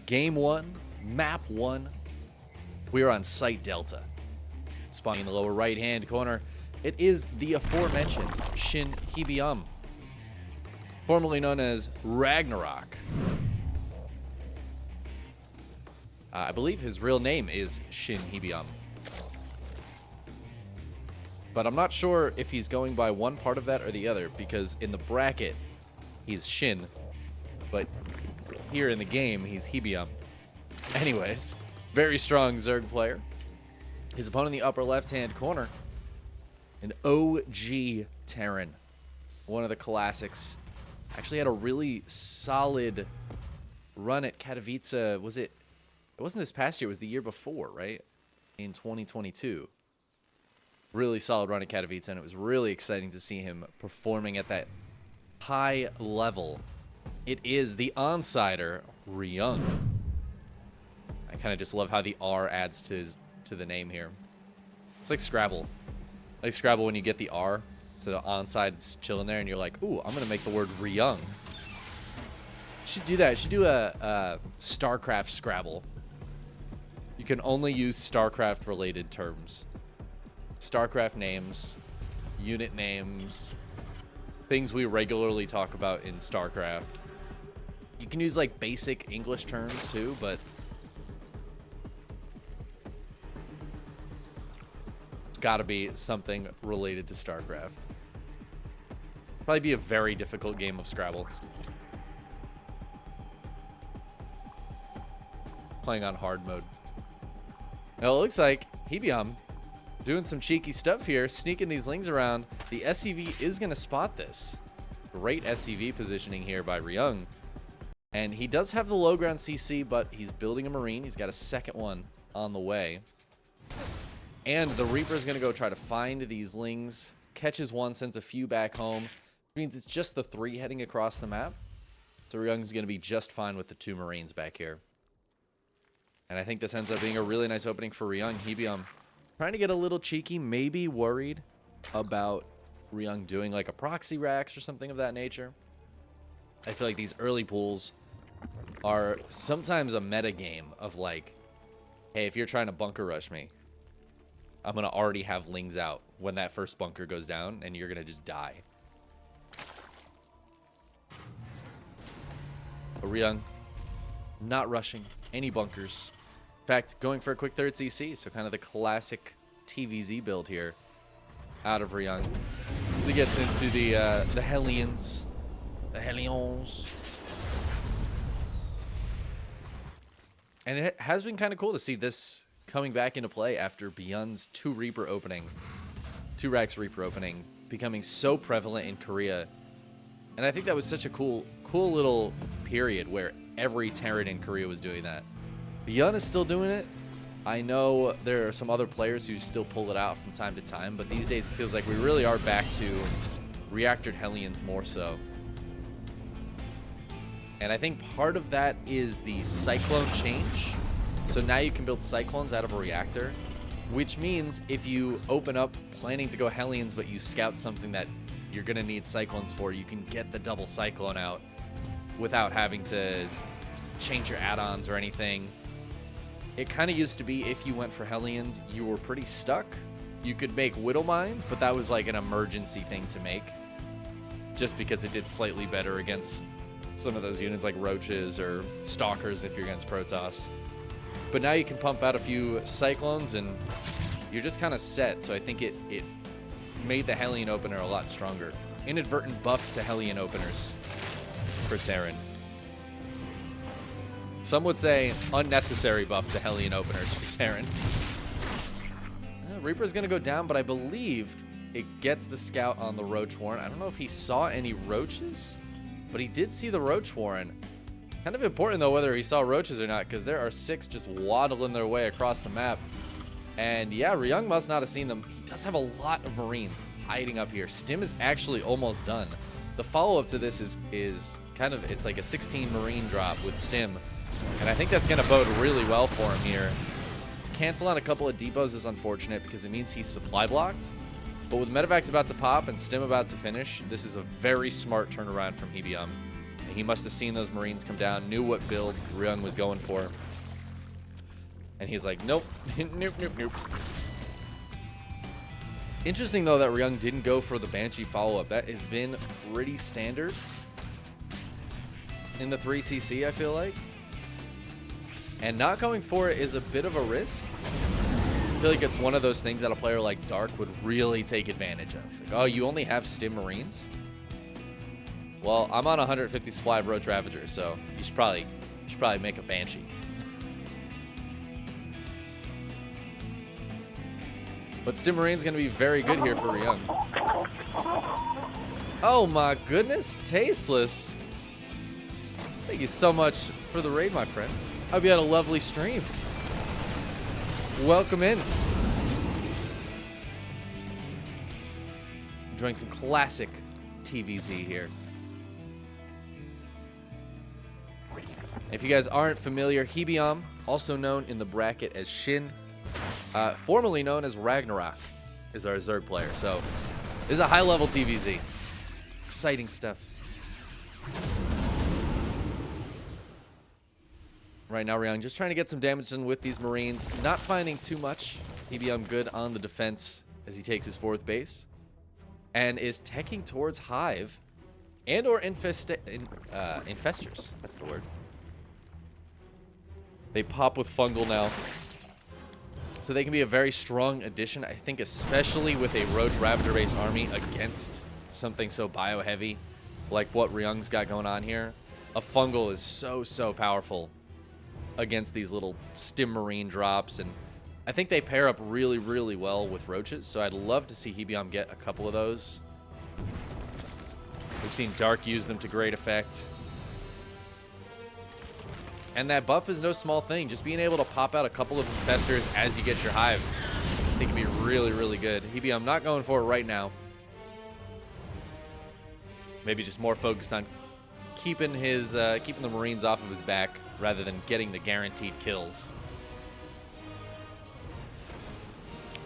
Game 1, Map 1. We are on Site Delta. Spawning in the lower right-hand corner, it is the aforementioned Shin, formerly known as RagnaroK. I believe his real name is Shin. But I'm not sure if he's going by one part of that or the other, because in the bracket, he's Shin, but here in the game, he's Hibium. Anyways, very strong Zerg player. His opponent in the upper left-hand corner, an OG Terran, one of the classics. Actually had a really solid run at Katowice. Was it? It wasn't this past year. It was the year before, right? In 2022. Really solid run at Katowice, and it was really exciting to see him performing at that high level. It is the onsider, Ryung. I kind of just love how the R adds to the name here. It's like Scrabble. Like Scrabble when you get the R, so the onside's chilling there, and you're like, ooh, I'm going to make the word Ryung. You should do that. You should do a StarCraft Scrabble. You can only use StarCraft-related terms. StarCraft names, unit names, things we regularly talk about in StarCraft. You can use, like, basic English terms, too, but it's got to be something related to StarCraft. Probably be a very difficult game of Scrabble. Playing on hard mode. Now, it looks like Hibium doing some cheeky stuff here, sneaking these lings around. The SCV is going to spot this. Great SCV positioning here by Ryung. And he does have the low ground CC, but he's building a Marine. He's got a second one on the way. And the Reaper is going to go try to find these lings. Catches one, sends a few back home. I mean, it's just the 3 heading across the map. So Ryung's going to be just fine with the 2 Marines back here. And I think this ends up being a really nice opening for Ryung. Hibium trying to get a little cheeky, maybe worried about Ryung doing like a proxy racks or something of that nature. I feel like these early pools are sometimes a meta game of like, hey, if you're trying to bunker rush me, I'm going to already have lings out when that first bunker goes down, and you're going to just die. But Ryung not rushing any bunkers. In fact, going for a quick third CC, so kind of the classic TVZ build here out of Ryung. As he gets into the Hellions. The Hellions. And it has been kind of cool to see this coming back into play after Beyond's 2 Reaper opening. 2 Racks Reaper opening becoming so prevalent in Korea. And I think that was such a cool little period where every Terran in Korea was doing that. Beyond is still doing it. I know there are some other players who still pull it out from time to time, but these days it feels like we really are back to reactored Hellions more so. And I think part of that is the Cyclone change. So now you can build Cyclones out of a reactor, which means if you open up planning to go Hellions, but you scout something that you're going to need Cyclones for, you can get the double Cyclone out without having to change your add-ons or anything. It kind of used to be if you went for Hellions, you were pretty stuck. You could make Widow Mines, but that was like an emergency thing to make. Just because it did slightly better against some of those units like Roaches or Stalkers if you're against Protoss. But now you can pump out a few Cyclones and you're just kind of set. So I think it made the Hellion opener a lot stronger. Inadvertent buff to Hellion openers for Terran. Some would say unnecessary buff to Hellion openers for Terran. Reaper's going to go down, but I believe it gets the scout on the Roach Warren. I don't know if he saw any Roaches, but he did see the Roach Warren. Kind of important, though, whether he saw Roaches or not, because there are 6 just waddling their way across the map. And yeah, Ryung must not have seen them. He does have a lot of Marines hiding up here. Stim is actually almost done. The follow-up to this is kind of, it's like a 16 Marine drop with Stim. And I think that's going to bode really well for him here. To cancel on a couple of depots is unfortunate because it means he's supply blocked. But with Medevacs about to pop and Stim about to finish, this is a very smart turnaround from Hibium. He must have seen those Marines come down, knew what build Ryung was going for. And he's like, nope, nope, nope, nope. Interesting, though, that Ryung didn't go for the Banshee follow-up. That has been pretty standard in the 3cc, I feel like. And not going for it is a bit of a risk. I feel like it's one of those things that a player like Dark would really take advantage of. Like, oh, you only have Stim Marines? Well, I'm on 150 supply of Roach Ravager, so you should probably make a Banshee. But Stim Marine's going to be very good here for Ryung. Oh my goodness, Tasteless. Thank you so much for the raid, my friend. I hope you had a lovely stream. Welcome in. Enjoying some classic TVZ here. If you guys aren't familiar, Hebiam, also known in the bracket as Shin, formerly known as RagnaroK, is our Zerg player. So, this is a high-level TVZ. Exciting stuff. Right now, Ryung just trying to get some damage done with these Marines. Not finding too much. Hebiam good on the defense as he takes his 4th base. And is teching towards Hive and or Infestors. That's the word. They pop with Fungal now. So they can be a very strong addition, I think, especially with a Roach Ravager-based army against something so bio-heavy like what Ryung's got going on here. A Fungal is so powerful against these little Stim Marine drops, and I think they pair up really well with Roaches, so I'd love to see Hebiam get a couple of those. We've seen Dark use them to great effect. And that buff is no small thing. Just being able to pop out a couple of Infestors as you get your Hive, I think can be really good. Hebiam not going for it right now. Maybe just more focused on keeping the Marines off of his back rather than getting the guaranteed kills.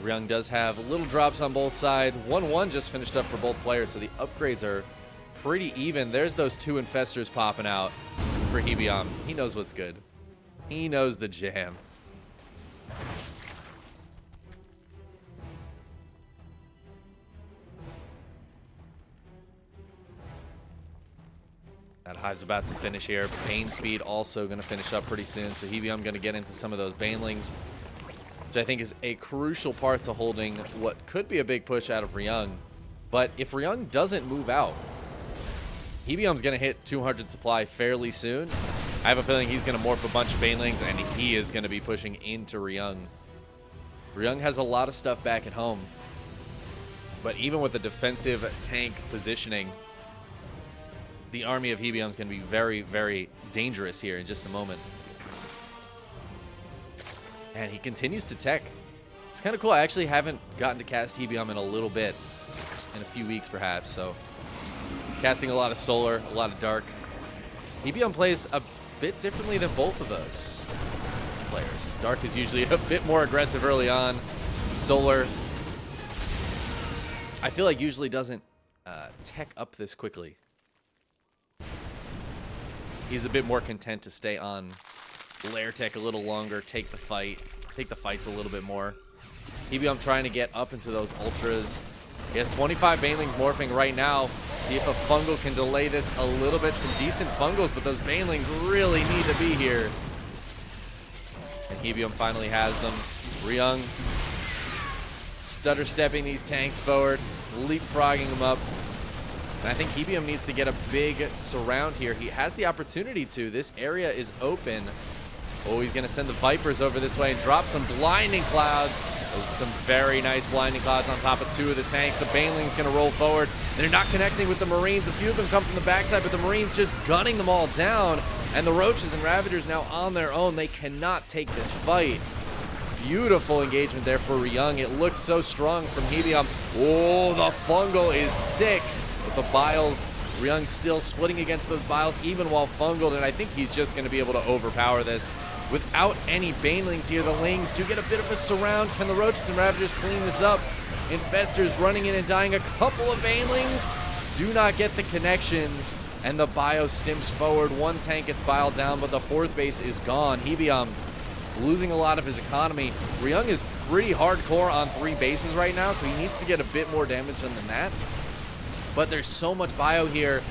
Ryung does have little drops on both sides. 1-1 just finished up for both players, so the upgrades are pretty even. There's those 2 Infestors popping out for Hebiam. He knows what's good. He knows the jam. That Hive's about to finish here. Bane speed also going to finish up pretty soon, so Hebiam going to get into some of those Banelings, which I think is a crucial part to holding what could be a big push out of Ryung. But if Ryung doesn't move out, Hebiam's going to hit 200 supply fairly soon. I have a feeling he's going to morph a bunch of Banelings, and he is going to be pushing into Ryung. Ryung has a lot of stuff back at home, but even with the defensive tank positioning, the army of Hebiam is going to be very dangerous here in just a moment. And he continues to tech. It's kind of cool. I actually haven't gotten to cast Hebiam in a little bit, in a few weeks perhaps, so casting a lot of Solar, a lot of Dark. Hebiam plays a bit differently than both of those players. Dark is usually a bit more aggressive early on. Solar, I feel like usually doesn't tech up this quickly. He's a bit more content to stay on lair tech a little longer, take the fights a little bit more. Hebiam trying to get up into those ultras. He has 25 Banelings morphing right now. See if a Fungal can delay this a little bit. Some decent Fungals, but those Banelings really need to be here. And Hebiam finally has them. Ryung stutter stepping these tanks forward, leapfrogging them up. And I think Hebiam needs to get a big surround here. He has the opportunity to. This area is open. Oh, he's going to send the Vipers over this way and drop some Blinding Clouds. Those are some very nice Blinding Clouds on top of 2 of the tanks. The Baneling's going to roll forward. They're not connecting with the Marines. A few of them come from the backside, but the Marines just gunning them all down. And the Roaches and Ravagers now on their own. They cannot take this fight. Beautiful engagement there for Ryung. It looks so strong from Hebiam. Oh, the Fungal is sick. With the Biles, Ryung still splitting against those Biles even while Fungaled, and I think he's just going to be able to overpower this. Without any Banelings here, the Lings do get a bit of a surround. Can the Roaches and Ravagers clean this up? Infestors running in and dying. A couple of Banelings do not get the connections, And the bio stimps forward. One tank gets biled down, but the fourth base is gone. Hebium losing a lot of his economy. Ryung is pretty hardcore on 3 bases right now, so he needs to get a bit more damage than that. But there's so much bio here.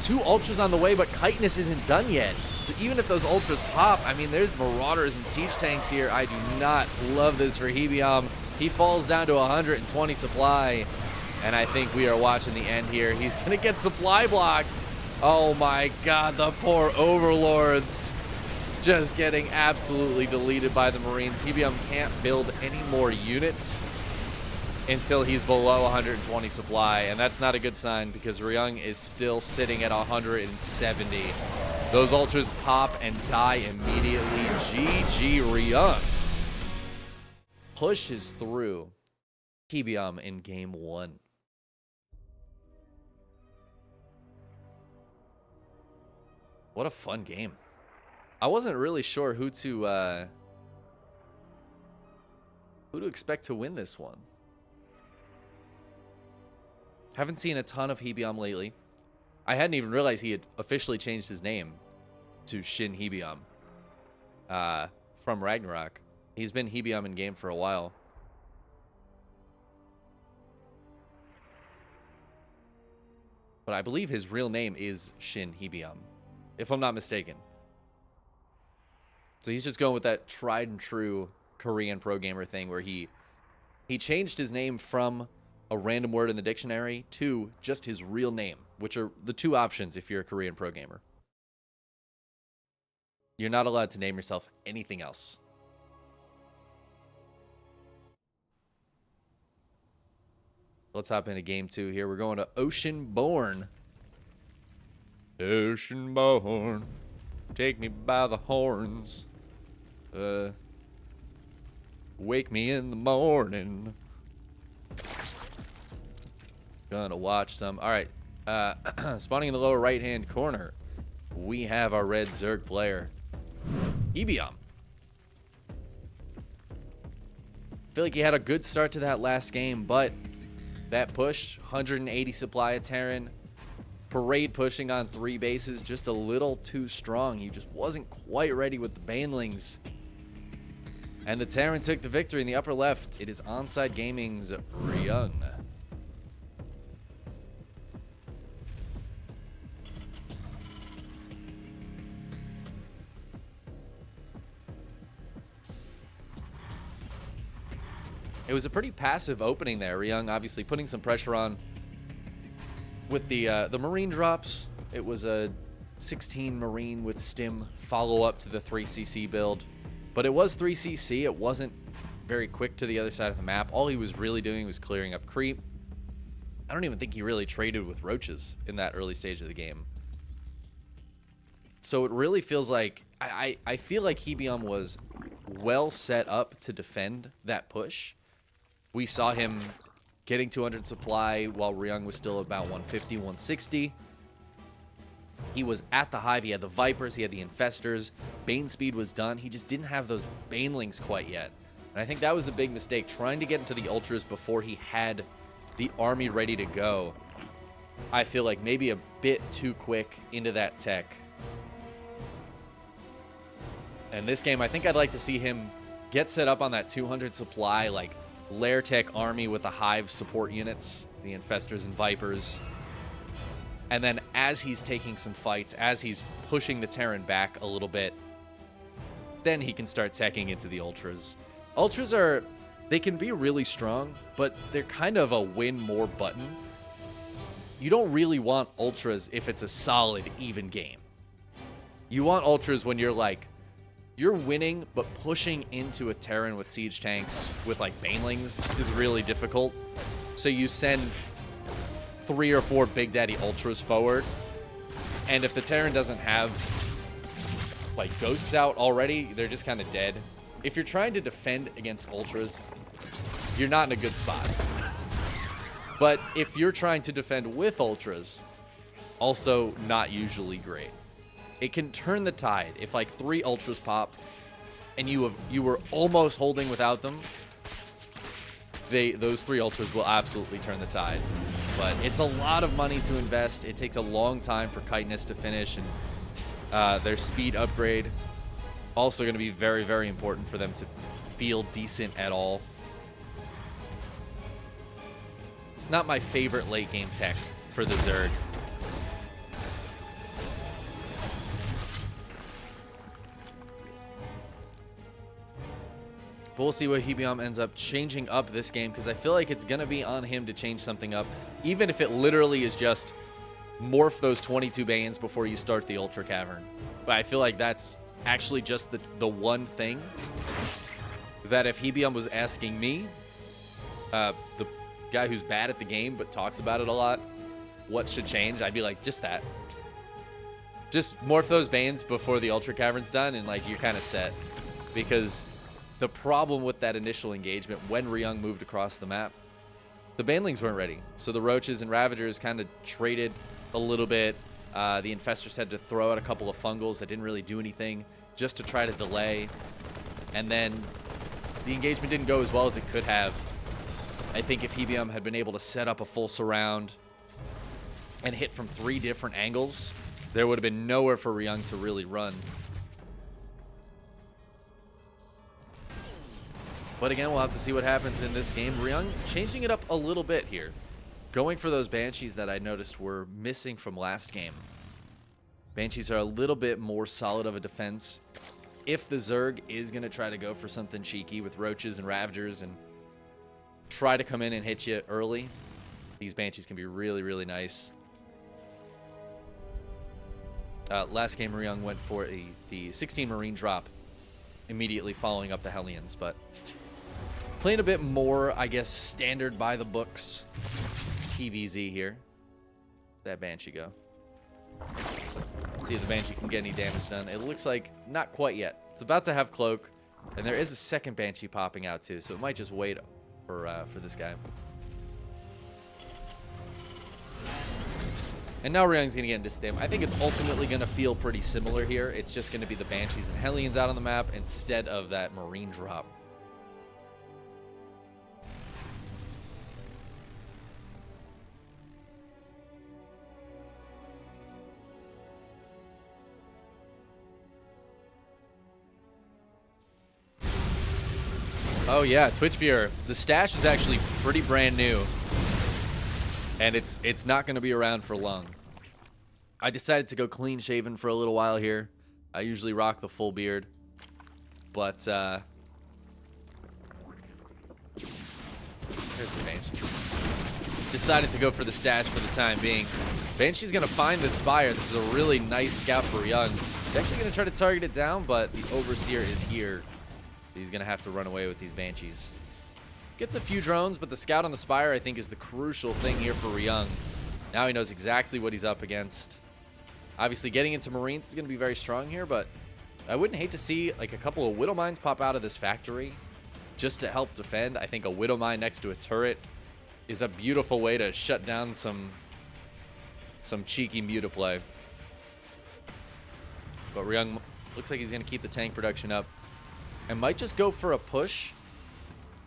2 ultras on the way, but Chitinous isn't done yet. So even if those ultras pop, I mean, there's Marauders and Siege Tanks here. I do not love this for Hebium. He falls down to 120 supply. And I think we are watching the end here. He's going to get supply blocked. Oh my god, the poor Overlords. Just getting absolutely deleted by the Marines. Hebium can't build any more units until he's below 120 supply, and that's not a good sign because Ryung is still sitting at 170. Those ultras pop and die immediately. GG Ryung pushes through Hebium in game 1. What a fun game. I wasn't really sure who to expect to win this one. Haven't seen a ton of Hebium lately. I hadn't even realized he had officially changed his name to Shin Hebium from RagnaroK. He's been Hebium in game for a while. But I believe his real name is Shin Hebium, if I'm not mistaken. So he's just going with that tried and true Korean pro gamer thing where he changed his name from a random word in the dictionary to just his real name, which are the 2 options if you're a Korean pro gamer. You're not allowed to name yourself anything else. Let's hop into game 2 here. We're going to Oceanborn. Oceanborn, take me by the horns. Wake me in the morning. Gonna watch some. All right. Spawning in the lower right-hand corner, we have our red Zerg player, Hebium. Feel like he had a good start to that last game, but that push, 180 supply of Terran, parade pushing on 3 bases, just a little too strong. He just wasn't quite ready with the Banelings. And the Terran took the victory in the upper left. It is Onside Gaming's Ryung. It was a pretty passive opening there. Ryung obviously putting some pressure on with the Marine drops. It was a 16 Marine with Stim follow-up to the 3cc build. But it was 3cc. It wasn't very quick to the other side of the map. All he was really doing was clearing up creep. I don't even think he really traded with roaches in that early stage of the game. So it really feels like... I feel like Hebium was well set up to defend that push. We saw him getting 200 supply while Ryung was still about 150, 160. He was at the hive. He had the Vipers. He had the Infestors. Bane speed was done. He just didn't have those Banelings quite yet. And I think that was a big mistake, trying to get into the Ultras before he had the army ready to go. I feel like maybe a bit too quick into that tech. And this game, I think I'd like to see him get set up on that 200 supply, like, Lair Tech army with the Hive support units, the Infestors and Vipers. And then as he's taking some fights, as he's pushing the Terran back a little bit, then he can start teching into the Ultras. Ultras are, they can be really strong, but they're kind of a win more button. You don't really want Ultras if it's a solid, even game. You want Ultras when you're like, you're winning, but pushing into a Terran with siege tanks with like Banelings is really difficult. So you send 3 or 4 Big Daddy Ultras forward, and if the Terran doesn't have like ghosts out already, they're just kind of dead. If you're trying to defend against Ultras, you're not in a good spot. But if you're trying to defend with Ultras, also not usually great. It can turn the tide if like 3 Ultras pop and you were almost holding without them. Those 3 Ultras will absolutely turn the tide. But it's a lot of money to invest. It takes a long time for Chitinous to finish, and their speed upgrade also going to be very, very important for them to feel decent at all. It's not my favorite late game tech for the Zerg. But we'll see what Hebiam ends up changing up this game, because I feel like it's going to be on him to change something up, even if it literally is just morph those 22 Banes before you start the Ultra Cavern. But I feel like that's actually just the one thing that if Hebiam was asking me, the guy who's bad at the game but talks about it a lot, what should change, I'd be like, just that. Just morph those Banes before the Ultra Cavern's done, and like you're kind of set. Because the problem with that initial engagement, when Ryung moved across the map, the Banelings weren't ready. So the Roaches and Ravagers kind of traded a little bit. The Infestors had to throw out a couple of Fungals that didn't really do anything just to try to delay. And then the engagement didn't go as well as it could have. I think if Hebiam had been able to set up a full surround and hit from 3 different angles, there would have been nowhere for Ryung to really run. But again, we'll have to see what happens in this game. Ryung changing it up a little bit here. Going for those Banshees that I noticed were missing from last game. Banshees are a little bit more solid of a defense. If the Zerg is going to try to go for something cheeky with Roaches and Ravagers and try to come in and hit you early, these Banshees can be really, really nice. Last game, Ryung went for the 16 Marine drop, immediately following up the Hellions, but playing a bit more, I guess, standard by the books TVZ here. That Banshee go. Let's see if the Banshee can get any damage done. It looks like not quite yet. It's about to have Cloak, and there is a second Banshee popping out too, so it might just wait for this guy. And now Ryung's going to get into Stim. I think it's ultimately going to feel pretty similar here. It's just going to be the Banshees and Hellions out on the map instead of that Marine drop. Oh yeah, Twitch Viewer. The stash is actually pretty brand new. And it's not going to be around for long. I decided to go clean shaven for a little while here. I usually rock the full beard. But, there's the Banshee. Decided to go for the stash for the time being. Banshee's going to find this Spire. This is a really nice scout for Ryung. He's actually going to try to target it down, but the Overseer is here. He's going to have to run away with these Banshees. Gets a few drones, but the scout on the Spire, I think, is the crucial thing here for Ryung. Now he knows exactly what he's up against. Obviously, getting into Marines is going to be very strong here, but I wouldn't hate to see like a couple of Widow Mines pop out of this factory just to help defend. I think a Widow Mine next to a turret is a beautiful way to shut down some cheeky Muta play. But Ryung looks like he's going to keep the tank production up and might just go for a push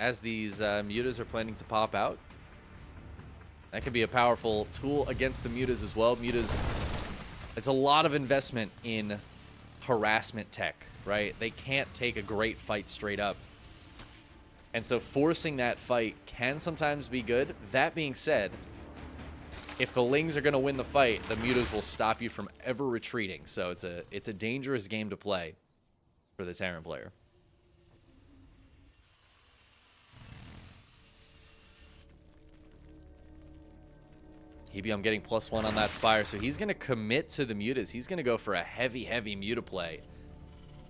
as these Mutas are planning to pop out. That could be a powerful tool against the Mutas as well. Mutas, it's a lot of investment in harassment tech, right? They can't take a great fight straight up. And so forcing that fight can sometimes be good. That being said, if the Lings are going to win the fight, the Mutas will stop you from ever retreating. So it's a dangerous game to play for the Terran player. Hebiam getting +1 on that Spire, so he's going to commit to the Mutas. He's going to go for a heavy, heavy Muta play.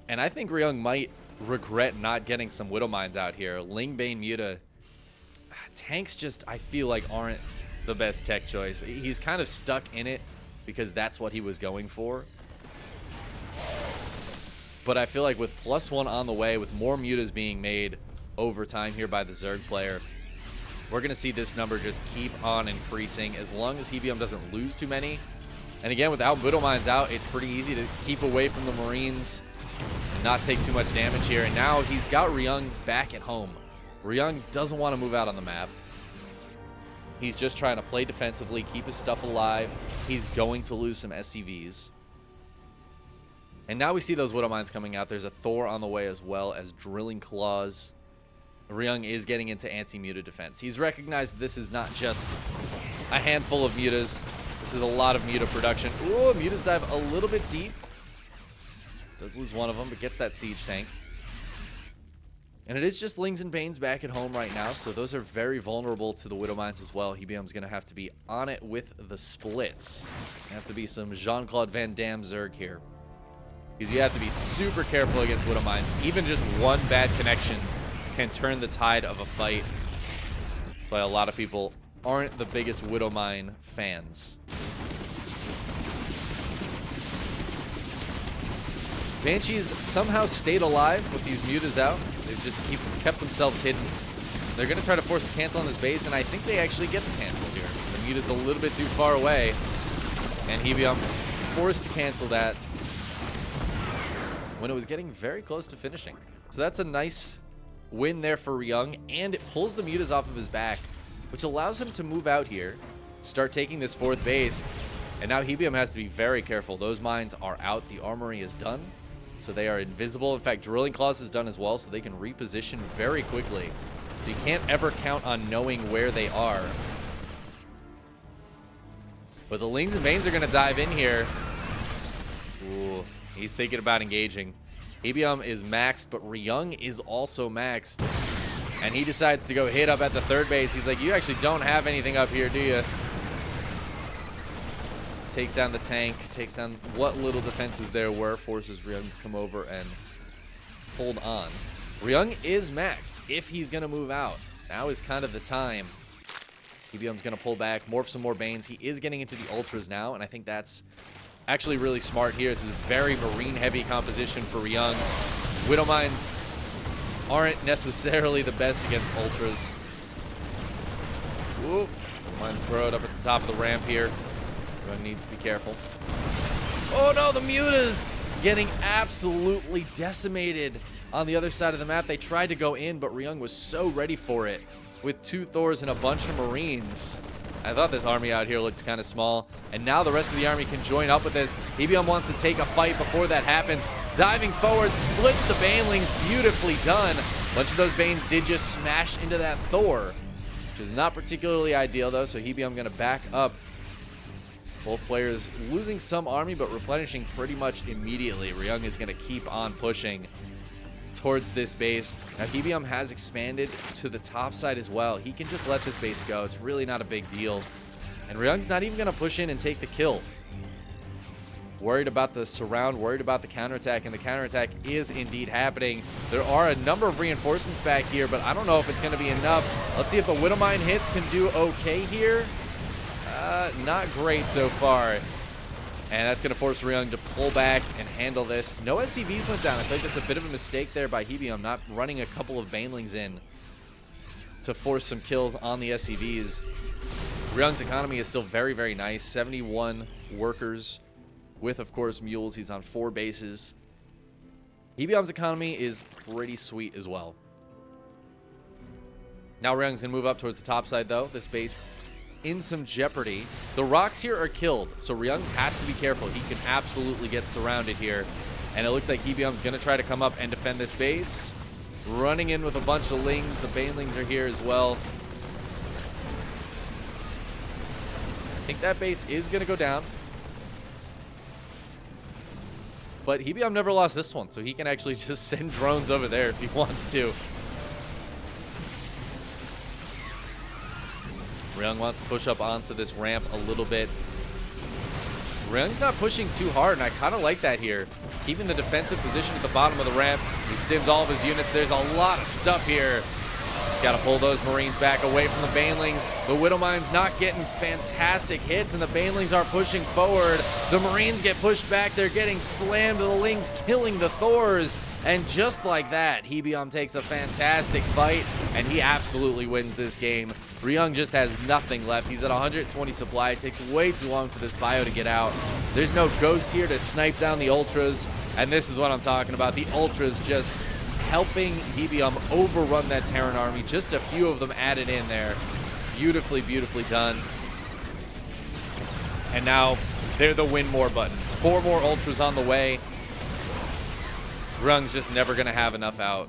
And I think Ryung might regret not getting some Widow Mines out here. Lingbane Muta. Tanks just, I feel like, aren't the best tech choice. He's kind of stuck in it because that's what he was going for. But I feel like with +1 on the way, with more Mutas being made over time here by the Zerg player, we're going to see this number just keep on increasing as long as Hebiam doesn't lose too many. And again, without Widow Mines out, it's pretty easy to keep away from the Marines and not take too much damage here. And now he's got Ryung back at home. Ryung doesn't want to move out on the map. He's just trying to play defensively, keep his stuff alive. He's going to lose some SCVs. And now we see those Widow Mines coming out. There's a Thor on the way as well as Drilling Claws. Ryung is getting into anti-muta defense. He's recognized that this is not just a handful of mutas. This is a lot of muta production. Ooh, mutas dive a little bit deep. Does lose one of them, but gets that siege tank. And it is just Lings and Banes back at home right now, so those are very vulnerable to the Widow Mines as well. Hebium's going to have to be on it with the splits. Have to be some Jean-Claude Van Damme Zerg here. Because you have to be super careful against Widow Mines. Even just one bad connection can turn the tide of a fight. That's why a lot of people aren't the biggest Widow Mine fans. Banshees somehow stayed alive with these mutas out. They've just kept themselves hidden. They're going to try to force a cancel on this base, and I think they actually get the cancel here. The muta's a little bit too far away, and Hebium forced to cancel that when it was getting very close to finishing. So that's a nice win there for Ryung, and it pulls the mutas off of his back, which allows him to move out here, start taking this fourth base, and now Hebium has to be very careful. Those mines are out. The armory is done, so they are invisible. In fact, Drilling Claws is done as well, so they can reposition very quickly. So you can't ever count on knowing where they are. But the Lings and Banes are going to dive in here. Ooh. He's thinking about engaging. Hebium is maxed, but Ryung is also maxed. And he decides to go hit up at the third base. He's like, you actually don't have anything up here, do you? Takes down the tank, takes down what little defenses there were, forces Ryung to come over and hold on. Ryung is maxed if he's going to move out. Now is kind of the time. Hebium's going to pull back, morph some more Banes. He is getting into the Ultras now, and I think that's actually really smart here. This is a very marine-heavy composition for Ryung. Widow Mines aren't necessarily the best against Ultras. Whoop. Mines burrowed up at the top of the ramp here. Ryung needs to be careful. Oh no, the mutas getting absolutely decimated on the other side of the map. They tried to go in, but Ryung was so ready for it with 2 Thors and a bunch of Marines. I thought this army out here looked kind of small, and now the rest of the army can join up with this. Hebium wants to take a fight before that happens. Diving forward, splits the Banelings, beautifully done. A bunch of those Banes did just smash into that Thor, which is not particularly ideal though, so Hebium gonna back up. Both players losing some army, but replenishing pretty much immediately. Ryung is gonna keep on pushing towards this base. Now Hebium has expanded to the top side as well. He can just let this base go. It's really not a big deal. And Ryung's not even going to push in and take the kill. Worried about the surround, worried about the counterattack, and the counterattack is indeed happening. There are a number of reinforcements back here, but I don't know if it's going to be enough. Let's see if the Widow Mine hits can do okay here. Not great so far. And that's going to force Ryung to pull back and handle this. No SCVs went down. I think that's a bit of a mistake there by Hebium, not running a couple of Banelings in to force some kills on the SCVs. Ryung's economy is still very, very nice. 71 workers with, of course, mules. He's on 4 bases. Hebium's economy is pretty sweet as well. Now Ryung's going to move up towards the top side, though. This base in some jeopardy. The rocks here are killed, so Ryung has to be careful. He can absolutely get surrounded here. And it looks like Hebium's going to try to come up and defend this base. Running in with a bunch of Lings. The Banelings are here as well. I think that base is going to go down. But Hebium never lost this one, so he can actually just send drones over there if he wants to. Ryung wants to push up onto this ramp a little bit. Ryung's not pushing too hard, and I kind of like that here. Keeping the defensive position at the bottom of the ramp. He stims all of his units. There's a lot of stuff here. He's got to pull those Marines back away from the Banelings. The Widow Mine's not getting fantastic hits, and the Banelings are pushing forward. The Marines get pushed back. They're getting slammed. The Lings killing the Thors. And just like that, Hebium takes a fantastic fight, and he absolutely wins this game. Ryung just has nothing left. He's at 120 supply. It takes way too long for this bio to get out. There's no ghost here to snipe down the Ultras, and this is what I'm talking about. The Ultras just helping Hebium overrun that Terran army. Just a few of them added in there. Beautifully, beautifully done. And now they're the win more button. 4 more ultras on the way. Ryung's just never going to have enough out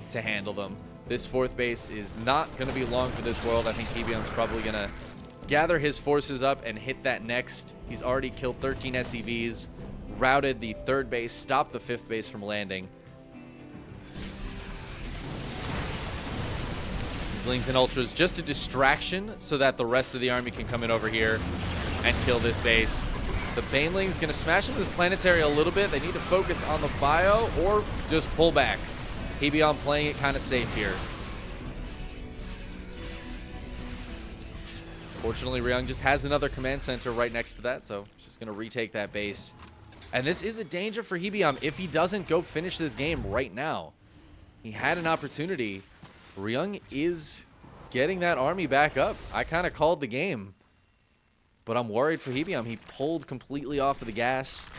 to handle them. This 4th base is not going to be long for this world. I think Hebium's probably going to gather his forces up and hit that next. He's already killed 13 SCVs, routed the 3rd base, stopped the 5th base from landing. These Lings and Ultras, just a distraction so that the rest of the army can come in over here and kill this base. The Baneling's going to smash into the planetary a little bit. They need to focus on the bio or just pull back. Hebium playing it kind of safe here. Fortunately, Ryung just has another command center right next to that, so he's just going to retake that base. And this is a danger for Hebium if he doesn't go finish this game right now. He had an opportunity. Ryung is getting that army back up. I kind of called the game. But I'm worried for Hebium. He pulled completely off of the gas.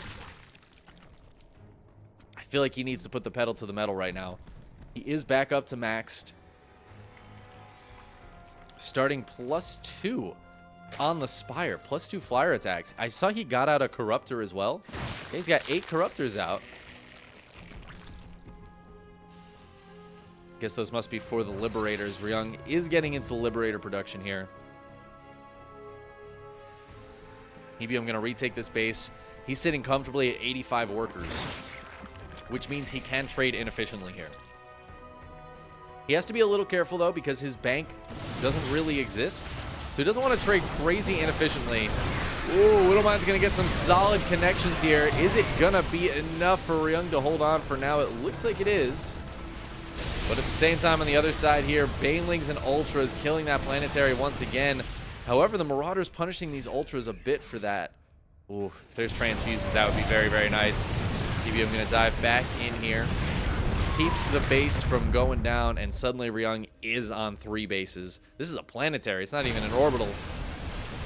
I feel like he needs to put the pedal to the metal right now. He is back up to maxed. Starting +2 on the Spire. +2 flyer attacks. I saw he got out a Corruptor as well. He's got 8 Corruptors out. Guess those must be for the Liberators. Ryung is getting into Liberator production here. Hebium going to retake this base. He's sitting comfortably at 85 workers, which means he can trade inefficiently here. He has to be a little careful, though, because his bank doesn't really exist. So he doesn't want to trade crazy inefficiently. Ooh, Widowmine's going to get some solid connections here. Is it going to be enough for Ryung to hold on for now? It looks like it is. But at the same time, on the other side here, Banelings and Ultras killing that planetary once again. However, the Marauders punishing these Ultras a bit for that. Ooh, if there's transfuses, that would be very, very nice. Hebium going to dive back in here. Keeps the base from going down, and suddenly Ryung is on 3 bases. This is a planetary. It's not even an orbital.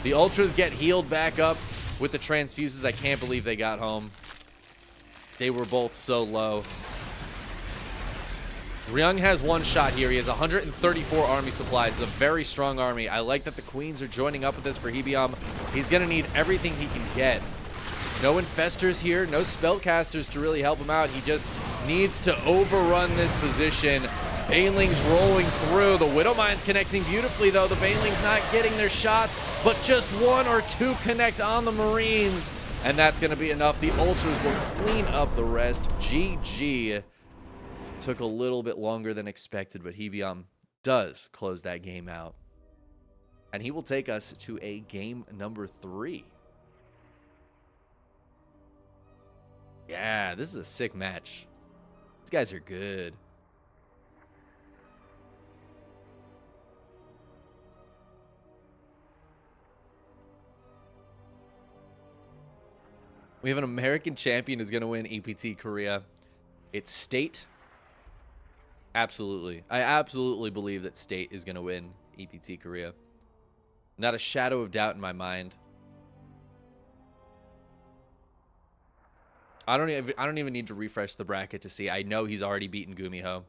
The Ultras get healed back up with the transfuses. I can't believe they got home. They were both so low. Ryung has 1 shot here. He has 134 army supplies. It's a very strong army. I like that the Queens are joining up with this for Hebium. He's going to need everything he can get. No Infestors here. No Spellcasters to really help him out. He just needs to overrun this position. Banelings rolling through. The Widowmine's connecting beautifully, though. The Banelings not getting their shots, but just 1 or 2 connect on the Marines. And that's going to be enough. The Ultras will clean up the rest. GG. Took a little bit longer than expected, but Hebium does close that game out. And he will take us to a game number 3. Yeah, this is a sick match. These guys are good. We have an American champion who's going to win EPT Korea. It's State. Absolutely. I absolutely believe that State is going to win EPT Korea. Not a shadow of doubt in my mind. I don't even need to refresh the bracket to see. I know he's already beaten Gumiho.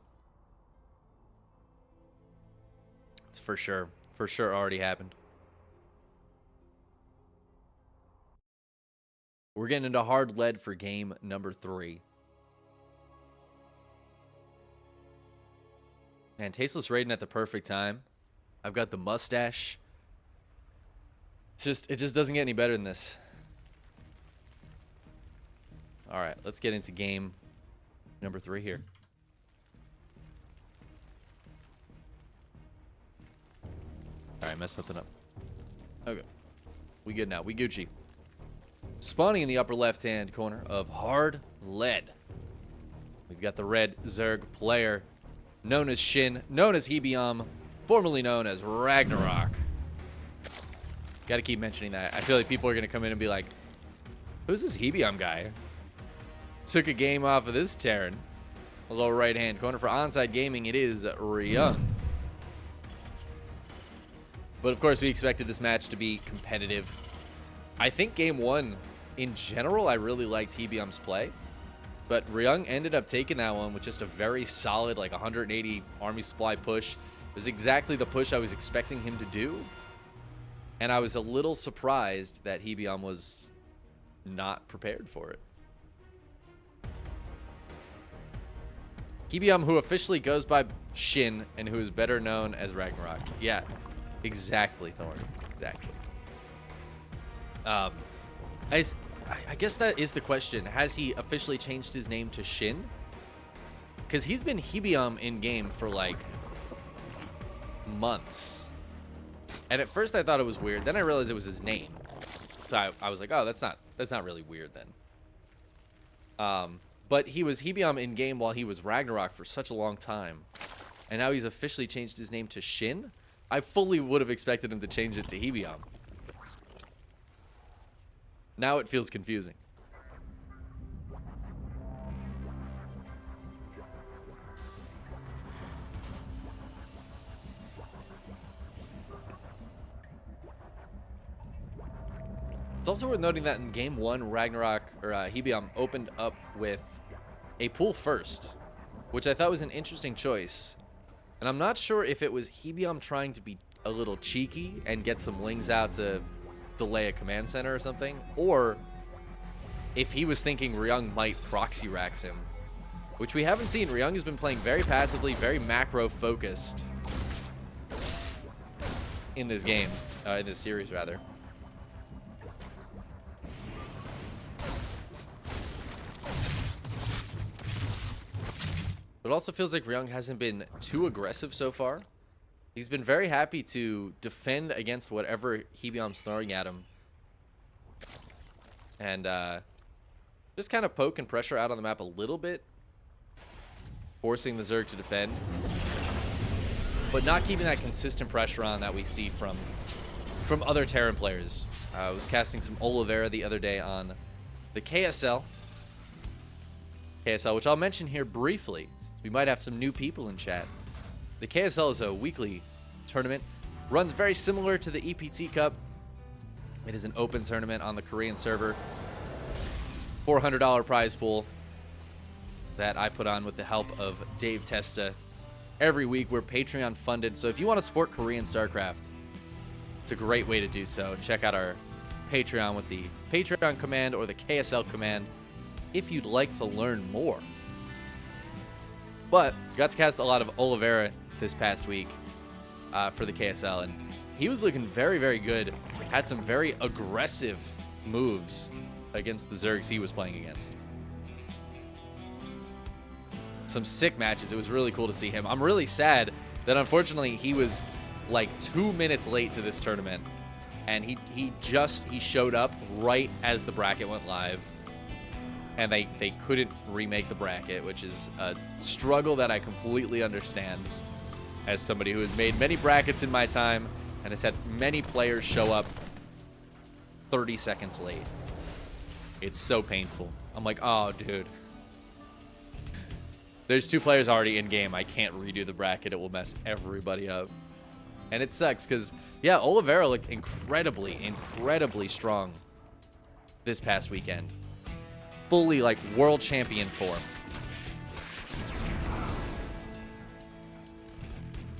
It's for sure. For sure already happened. We're getting into hard lead for game number 3. And Tasteless Raiden at the perfect time. I've got the mustache. It just doesn't get any better than this. All right, let's get into game number 3 here. All right, mess something up. Okay, we good now. We Gucci. Spawning in the upper left-hand corner of hard lead. We've got the red Zerg player, known as Shin, known as Hebium, formerly known as RagnaroK. Got to keep mentioning that. I feel like people are going to come in and be like, who's this Hebium guy? Took a game off of this Terran. Lower right-hand corner for Onside Gaming, it is Ryung. But of course, we expected this match to be competitive. I think game 1, in general, I really liked Hebium's play. But Ryung ended up taking that one with just a very solid, like 180 army supply push. It was exactly the push I was expecting him to do. And I was a little surprised that Hebiam was not prepared for it. Hebiam, who officially goes by Shin and who is better known as RagnaroK. Yeah, exactly, Thorn. Exactly. I guess that is the question. Has he officially changed his name to Shin? Because he's been Hebiam in game for like months. And at first I thought it was weird. Then I realized it was his name. So I was like, oh, that's not really weird then. But he was Hebiam in game while he was RagnaroK for such a long time. And now he's officially changed his name to Shin. I fully would have expected him to change it to Hebiam. Now it feels confusing. It's also worth noting that in game 1, RagnaroK, or Hebiam, opened up with a pool first, which I thought was an interesting choice. And I'm not sure if it was Hebiam trying to be a little cheeky and get some lings out to delay a command center or something, or if he was thinking Ryung might proxy rax him, which we haven't seen. Ryung has been playing very passively, very macro focused in this game, in this series rather. It also feels like Ryung hasn't been too aggressive so far. He's been very happy to defend against whatever Hebiam's throwing at him. And just kind of poke and pressure out on the map a little bit. Forcing the Zerg to defend. But not keeping that consistent pressure on that we see from other Terran players. I was casting some Oliveira the other day on the KSL. KSL, which I'll mention here briefly. We might have some new people in chat. The KSL is a weekly tournament. Runs very similar to the EPT Cup. It is an open tournament on the Korean server. $400 prize pool that I put on with the help of Dave Testa. Every week we're Patreon funded. So if you want to support Korean StarCraft, it's a great way to do so. Check out our Patreon with the Patreon command or the KSL command if you'd like to learn more. But got to cast a lot of Oliveira this past week for the KSL, and he was looking very, very good. Had some very aggressive moves against the Zergs he was playing against. Some sick matches. It was really cool to see him. I'm really sad that unfortunately he was like 2 minutes late to this tournament, and he showed up right as the bracket went live. And they couldn't remake the bracket, which is a struggle that I completely understand as somebody who has made many brackets in my time and has had many players show up 30 seconds late. It's so painful. I'm like, oh, dude. There's 2 players already in game. I can't redo the bracket. It will mess everybody up. And it sucks because, yeah, Oliveira looked incredibly, incredibly strong this past weekend. Fully like world champion form.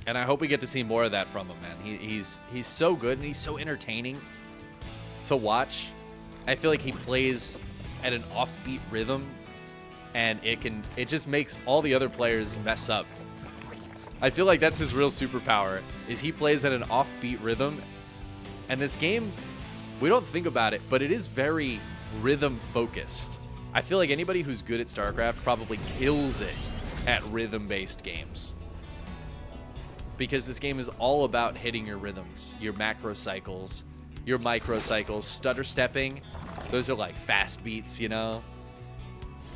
And I hope we get to see more of that from him, man. He's so good and he's so entertaining to watch. I feel like he plays at an offbeat rhythm, and it just makes all the other players mess up. I feel like that's his real superpower, is he plays at an offbeat rhythm. And this game, we don't think about it, but it is very rhythm focused. I feel like anybody who's good at StarCraft probably kills it at rhythm-based games. Because this game is all about hitting your rhythms, your macro cycles, your micro cycles, stutter stepping. Those are like fast beats, you know?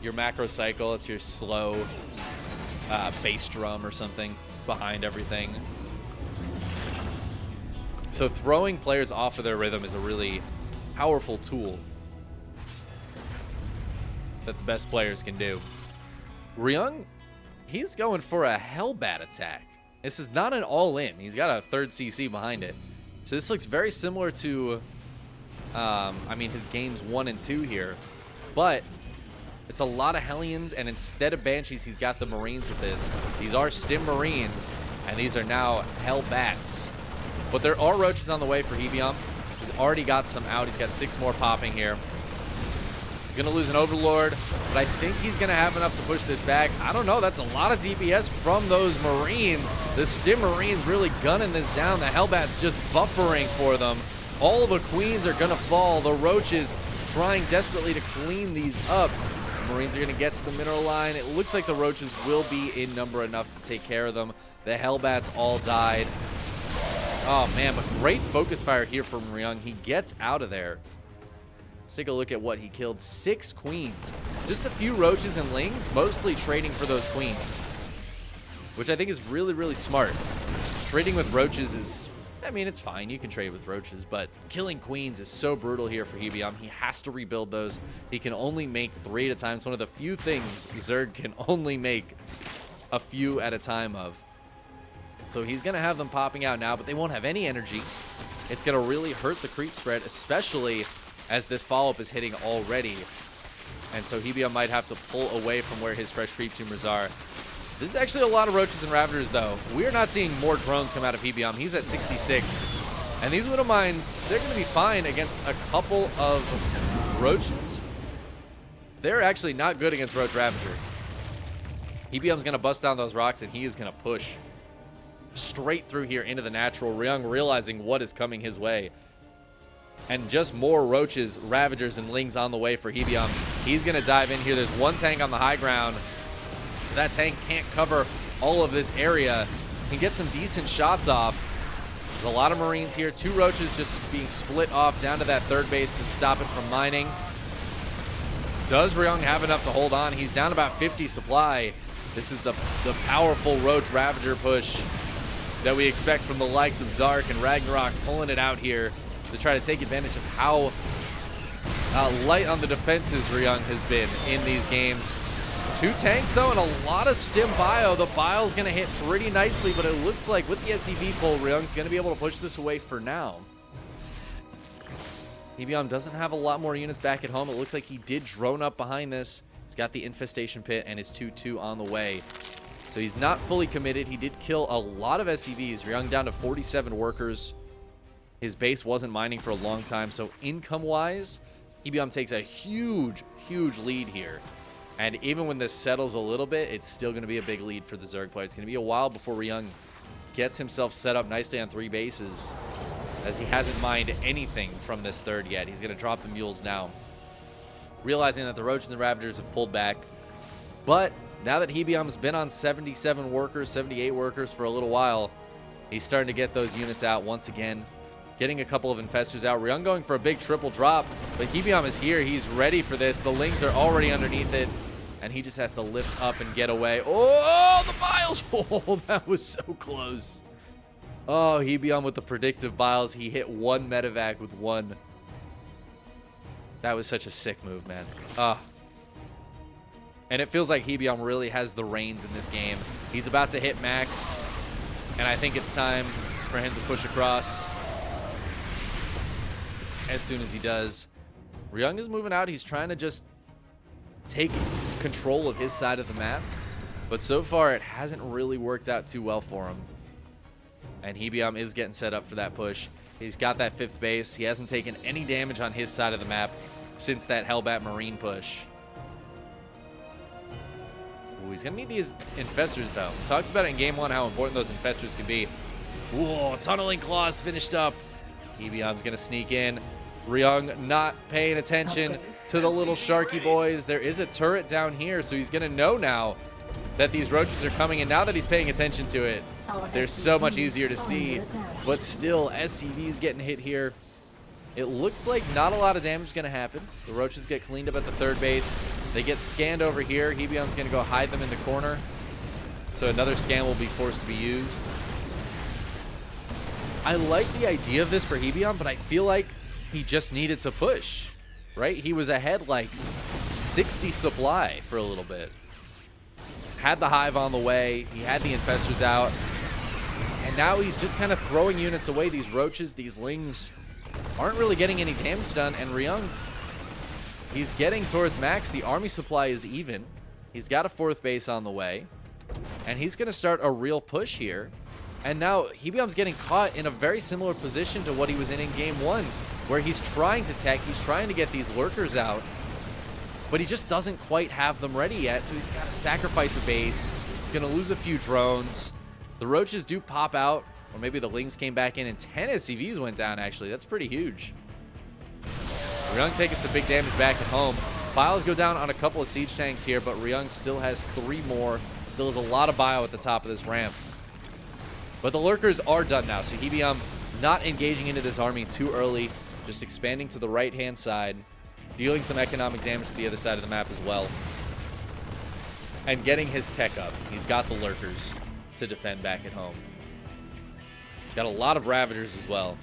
Your macro cycle, it's your slow bass drum or something behind everything. So throwing players off of their rhythm is a really powerful tool that the best players can do. Ryung, he's going for a Hellbat attack. This is not an all-in. He's got a 3rd CC behind it. So this looks very similar to, I mean, his games 1 and 2 here. But it's a lot of Hellions, and instead of Banshees, he's got the Marines with this. These are Stim Marines, and these are now Hellbats. But there are Roaches on the way for Hebiam. He's already got some out. He's got 6 more popping here. He's going to lose an Overlord, but I think he's going to have enough to push this back. I don't know. That's a lot of DPS from those Marines. The Stim Marines really gunning this down. The Hellbat's just buffering for them. All the Queens are going to fall. The Roaches trying desperately to clean these up. The Marines are going to get to the mineral line. It looks like the Roaches will be in number enough to take care of them. The Hellbats all died. Oh, man, but great focus fire here from Ryung. He gets out of there. Let's take a look at what he killed. 6 Queens. Just a few Roaches and Lings, mostly trading for those Queens, which I think is really, really smart. Trading with Roaches is, I mean, it's fine. You can trade with Roaches, but killing Queens is so brutal here for Hebiam. He has to rebuild those. He can only make 3 at a time. It's one of the few things Zerg can only make a few at a time of. So he's going to have them popping out now, but they won't have any energy. It's going to really hurt the creep spread, especially as this follow-up is hitting already. And so Hebiam might have to pull away from where his fresh creep tumors are. This is actually a lot of Roaches and Ravagers, though. We are not seeing more drones come out of Hebiam. He's at 66. And these Little Mines, they're going to be fine against a couple of Roaches. They're actually not good against Roach Ravager. Hebiam's going to bust down those rocks, and he is going to push straight through here into the natural. Ryung realizing what is coming his way. And just more Roaches, Ravagers, and Lings on the way for Hebiam. He's going to dive in here. There's one tank on the high ground. That tank can't cover all of this area. Can get some decent shots off. There's a lot of Marines here. 2 Roaches just being split off down to that 3rd base to stop it from mining. Does Ryung have enough to hold on? He's down about 50 supply. This is the powerful Roach Ravager push that we expect from the likes of Dark and RagnaroK, pulling it out here to try to take advantage of how light on the defenses Ryung has been in these games. 2 tanks, though, and a lot of Stim Bio. The Bio's going to hit pretty nicely, but it looks like with the SCV pull, Ryung's going to be able to push this away for now. Hebiam doesn't have a lot more units back at home. It looks like he did drone up behind this. He's got the Infestation Pit and his 2-2 on the way. So he's not fully committed. He did kill a lot of SCVs. Ryung down to 47 workers. His base wasn't mining for a long time, so income-wise, Hebiam takes a huge, huge lead here. And even when this settles a little bit, it's still going to be a big lead for the Zerg player. It's going to be a while before Ryung gets himself set up nicely on 3 bases, as he hasn't mined anything from this 3rd yet. He's going to drop the mules now, realizing that the Roaches and Ravagers have pulled back. But now that Hebiam's been on 77 workers, 78 workers for a little while, he's starting to get those units out once again. Getting a couple of Infestors out. Ryung going for a big triple drop, but Hebiam is here. He's ready for this. The Lings are already underneath it, and he just has to lift up and get away. Oh, the Biles! Oh, that was so close. Oh, Hebiam with the predictive Biles. He hit 1 medevac with 1. That was such a sick move, man. And it feels like Hebiam really has the reins in this game. He's about to hit maxed, and I think it's time for him to push across. As soon as he does, Ryung is moving out. He's trying to just take control of his side of the map, but so far it hasn't really worked out too well for him. And Hebiam is getting set up for that push. He's got that 5th base. He hasn't taken any damage on his side of the map since that Hellbat Marine push. Ooh, he's gonna need these Infestors, though. Talked about it in game 1 how important those Infestors can be. Ooh, Tunneling Claws finished up. Hebiam's gonna sneak in. Ryung not paying attention to the little Sharky boys. There is a turret down here, so he's gonna know now that these Roaches are coming, and now that he's paying attention to it, they're so much easier to see. But still, SCV's getting hit here. It looks like not a lot of damage is gonna happen. The Roaches get cleaned up at the 3rd base. They get scanned over here. Hebiam's gonna go hide them in the corner, so another scan will be forced to be used. I like the idea of this for Hebiam, but I feel like he just needed to push, right? He was ahead like 60 supply for a little bit. Had the Hive on the way. He had the Infestors out. And now he's just kind of throwing units away. These Roaches, these Lings aren't really getting any damage done. And Ryung, he's getting towards max. The army supply is even. He's got a 4th base on the way. And he's going to start a real push here. And now Hebiam's getting caught in a very similar position to what he was in game 1. where he's trying to tech, he's trying to get these lurkers out, but he just doesn't quite have them ready yet, so he's got to sacrifice a base. He's going to lose a few drones. The roaches do pop out, or maybe the lings came back in, and 10 SCVs went down, actually. That's pretty huge. Ryung taking some big damage back at home. Bios go down on a couple of siege tanks here, but Ryung still has 3 more. Still has a lot of bio at the top of this ramp. But the lurkers are done now, so Hebiam not engaging into this army too early, just expanding to the right-hand side, dealing some economic damage to the other side of the map as well, and getting his tech up. He's got the lurkers to defend back at home. Got a lot of Ravagers as well.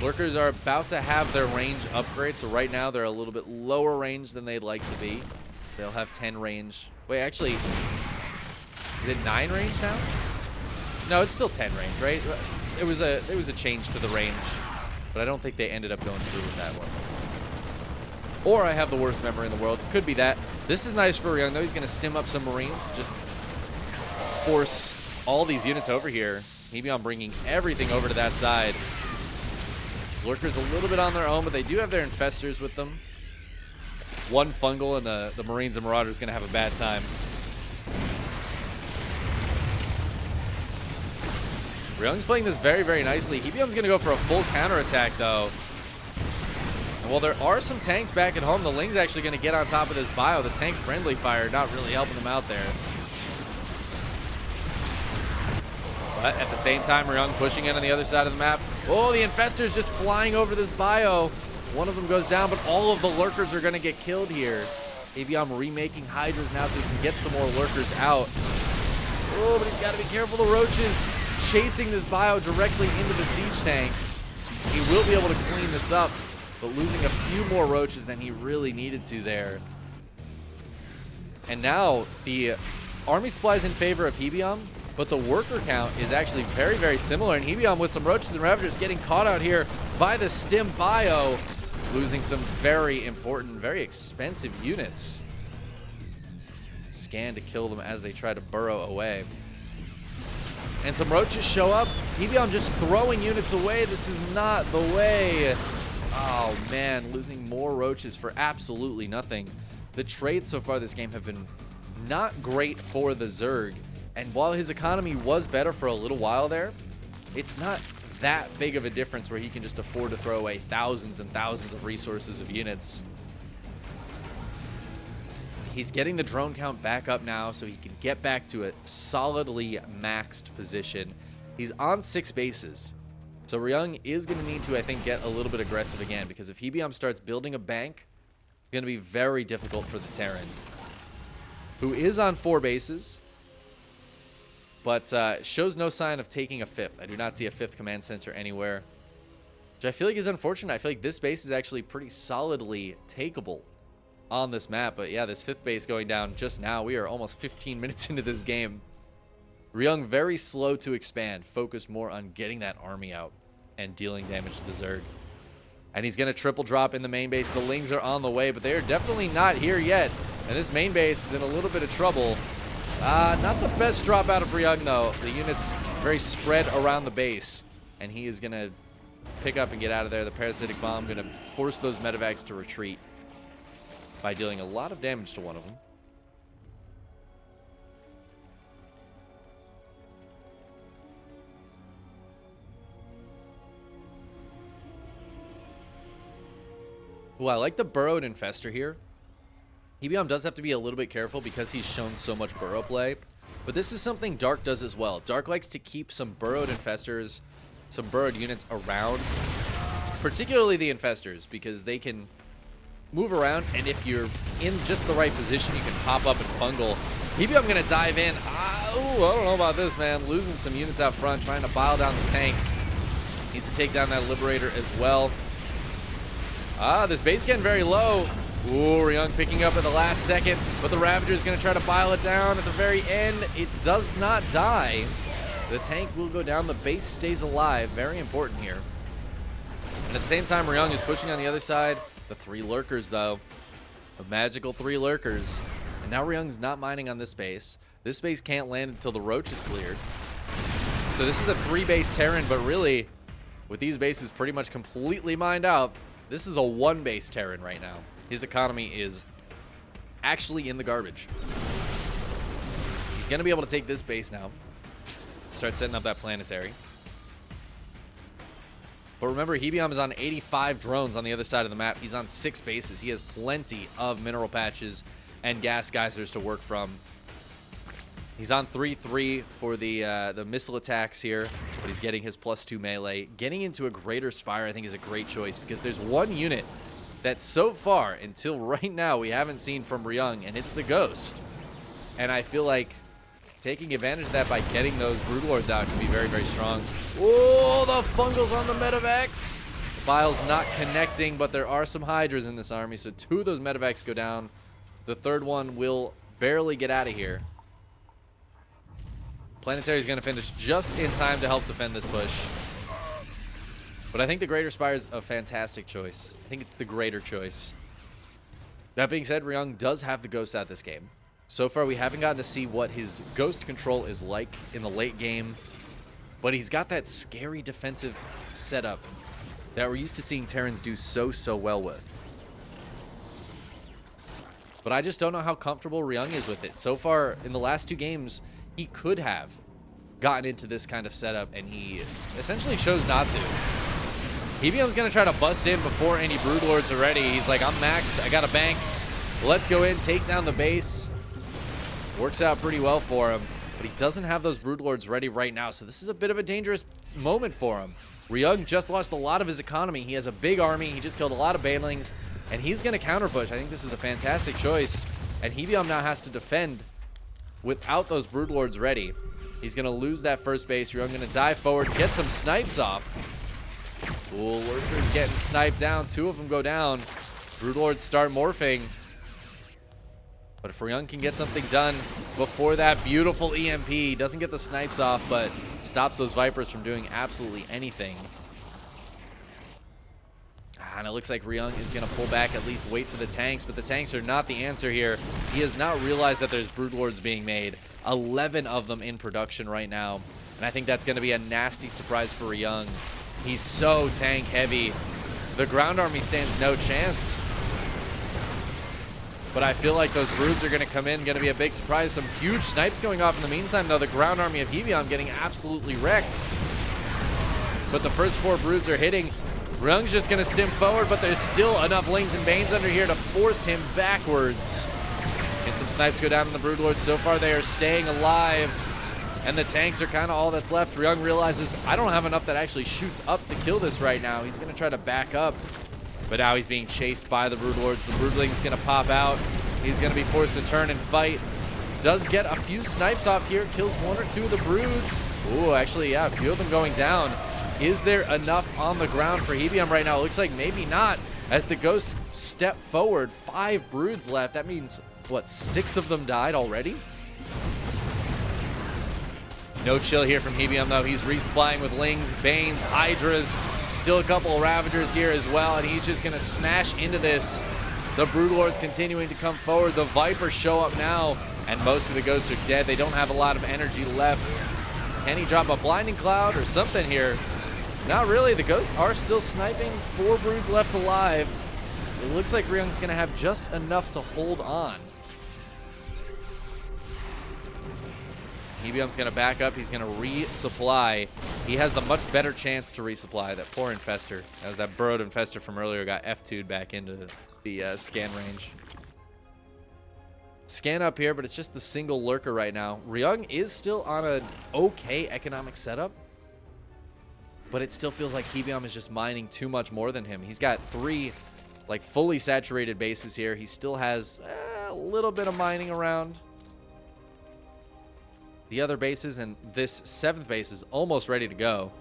Lurkers are about to have their range upgrade, so right now they're a little bit lower range than they'd like to be. They'll have 10 range. Wait, actually, is it 9 range now? No, it's still 10 range, right? It was a change to the range, but I don't think they ended up going through with that one. Or I have the worst memory in the world. Could be that. This is nice for Ryung, though. He's going to stim up some Marines, just force all these units over here. Hebiam bringing everything over to that side. Lurkers a little bit on their own, but they do have their infestors with them. One fungal, and the Marines and Marauders going to have a bad time. Ryung's playing this very, very nicely. Hebiam's going to go for a full counterattack, though. And while there are some tanks back at home, the Ling's actually going to get on top of this bio. The tank friendly fire not really helping them out there. But at the same time, Ryung pushing in on the other side of the map. Oh, the Infestor's just flying over this bio. One of them goes down, but all of the Lurkers are going to get killed here. Hebiam remaking Hydras now so he can get some more Lurkers out. Oh, but he's got to be careful. The Roaches chasing this bio directly into the siege tanks. He will be able to clean this up, but losing a few more Roaches than he really needed to there. And now the army supply is in favor of Hebiam, but the worker count is actually very, very similar. And Hebiam with some Roaches and Ravagers getting caught out here by the Stim bio, losing some very important, very expensive units. Scan to kill them as they try to burrow away. And some Roaches show up. Hebiam just throwing units away. This is not the way. Oh man, losing more Roaches for absolutely nothing. The trades so far this game have been not great for the Zerg. And while his economy was better for a little while there, it's not that big of a difference where he can just afford to throw away thousands and thousands of resources of units. He's getting the drone count back up now so he can get back to a solidly maxed position. He's on 6 bases. So Ryung is going to need to, I think, get a little bit aggressive again, because if Hebiam starts building a bank, it's going to be very difficult for the Terran, who is on 4 bases, but shows no sign of taking a 5th. I do not see a 5th command center anywhere, which I feel like is unfortunate. I feel like this base is actually pretty solidly takeable on this map. But yeah, this 5th base going down just now. We are almost 15 minutes into this game. Ryung very slow to expand, focused more on getting that army out and dealing damage to the Zerg. And he's going to triple drop in the main base. The Lings are on the way, but they are definitely not here yet. And this main base is in a little bit of trouble. Not the best drop out of Ryung, though. The unit's very spread around the base, and he is going to pick up and get out of there. The Parasitic Bomb going to force those medevacs to retreat by dealing a lot of damage to one of them. Ooh, I like the Burrowed Infestor here. Hebiam does have to be a little bit careful because he's shown so much burrow play, but this is something Dark does as well. Dark likes to keep some burrowed infestors, some burrowed units around, particularly the infestors, because they can move around, and if you're in just the right position, you can pop up and fungal. Hebiam gonna dive in. I don't know about this, man. Losing some units out front, trying to bile down the tanks. Needs to take down that Liberator as well. This base getting very low. Ooh, Ryung picking up at the last second, but the Ravager is going to try to bile it down at the very end. It does not die. The tank will go down. The base stays alive. Very important here. And at the same time, Ryung is pushing on the other side. The 3 Lurkers, though. The magical 3 Lurkers. And now Ryung's not mining on this base. This base can't land until the Roach is cleared. So this is a 3-base Terran, but really, with these bases pretty much completely mined out, this is a 1-base Terran right now. His economy is actually in the garbage. He's going to be able to take this base now. Start setting up that planetary. But remember, Hebiam is on 85 drones on the other side of the map. He's on 6 bases. He has plenty of mineral patches and gas geysers to work from. He's on 3-3 for the missile attacks here, but he's getting his +2 melee. Getting into a greater spire, I think, is a great choice because there's one unit that so far, until right now, we haven't seen from Ryung, and it's the Ghost. And I feel like taking advantage of that by getting those Broodlords out can be very, very strong. Oh, the fungals on the Medivacs. File's not connecting, but there are some Hydras in this army, so 2 of those Medivacs go down. The 3rd one will barely get out of here. Planetary is going to finish just in time to help defend this push. But I think the Greater Spire is a fantastic choice. I think it's the greater choice. That being said, Ryung does have the Ghost out this game. So far, we haven't gotten to see what his Ghost control is like in the late game. But he's got that scary defensive setup that we're used to seeing Terrans do so well with. But I just don't know how comfortable Ryung is with it. So far, in the last 2 games, he could have gotten into this kind of setup, and he essentially chose not to. Hebiam's going to try to bust in before any Broodlords are ready. He's like, I'm maxed. I got a bank. Let's go in, take down the base. Works out pretty well for him, but he doesn't have those Broodlords ready right now, so this is a bit of a dangerous moment for him. Ryung just lost a lot of his economy. He has a big army. He just killed a lot of Banelings, and he's going to counter push. I think this is a fantastic choice, and Hebiam now has to defend without those Broodlords ready. He's going to lose that first base. Ryung going to dive forward, get some snipes off. Cool, Lurker's getting sniped down. 2 of them go down. Broodlords start morphing. But if Ryung can get something done before that beautiful EMP, doesn't get the snipes off, but stops those Vipers from doing absolutely anything. And it looks like Ryung is going to pull back, at least wait for the tanks, but the tanks are not the answer here. He has not realized that there's Broodlords being made. 11 of them in production right now, and I think that's going to be a nasty surprise for Ryung. He's so tank heavy. The ground army stands no chance. But I feel like those Broods are going to come in, going to be a big surprise. Some huge snipes going off in the meantime, though. The ground army of Hebiam getting absolutely wrecked. But the first 4 Broods are hitting. Ryung's just going to stim forward, but there's still enough Lings and Banes under here to force him backwards. And some snipes go down on the Broodlords. So far, they are staying alive. And the tanks are kind of all that's left. Ryung realizes, I don't have enough that actually shoots up to kill this right now. He's going to try to back up. But now he's being chased by the Broodlords. The Broodling's going to pop out. He's going to be forced to turn and fight. Does get a few snipes off here. Kills 1 or 2 of the Broods. Ooh, actually, yeah, a few of them going down. Is there enough on the ground for Hebiam right now? It looks like maybe not. As the Ghosts step forward, 5 Broods left. That means, what, 6 of them died already? No chill here from Hebiam, though. He's resupplying with Lings, Banes, Hydras. Still a couple of Ravagers here as well, and he's just going to smash into this. The Broodlords continuing to come forward. The Vipers show up now, and most of the Ghosts are dead. They don't have a lot of energy left. Can he drop a Blinding Cloud or something here? Not really. The Ghosts are still sniping. 4 Broods left alive. It looks like Ryung's going to have just enough to hold on. Hebiam's going to back up. He's going to resupply. He has the much better chance to resupply. That poor Infester. That was that burrowed Infester from earlier got F2'd back into the scan range. Scan up here, but it's just the single Lurker right now. Ryung is still on an okay economic setup, but it still feels like Hebiam is just mining too much more than him. He's got 3 like fully saturated bases here. He still has a little bit of mining around. The other bases, and this 7th base is almost ready to go.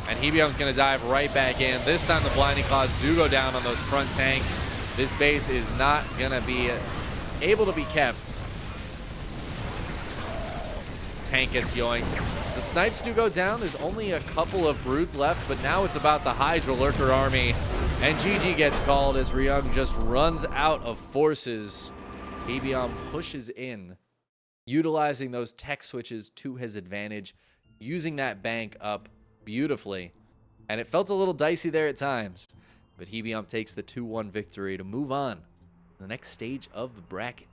And Hebiam's going to dive right back in. This time the Blinding Claws do go down on those front tanks. This base is not going to be able to be kept. Tank gets yoinked. The snipes do go down. There's only a couple of Broods left, but now it's about the Hydra Lurker army. And GG gets called as Ryung just runs out of forces. Hebiam pushes in, utilizing those tech switches to his advantage. using that bank up beautifully. And it felt a little dicey there at times. But Hebium takes the 2-1 victory to move on to the next stage of the bracket.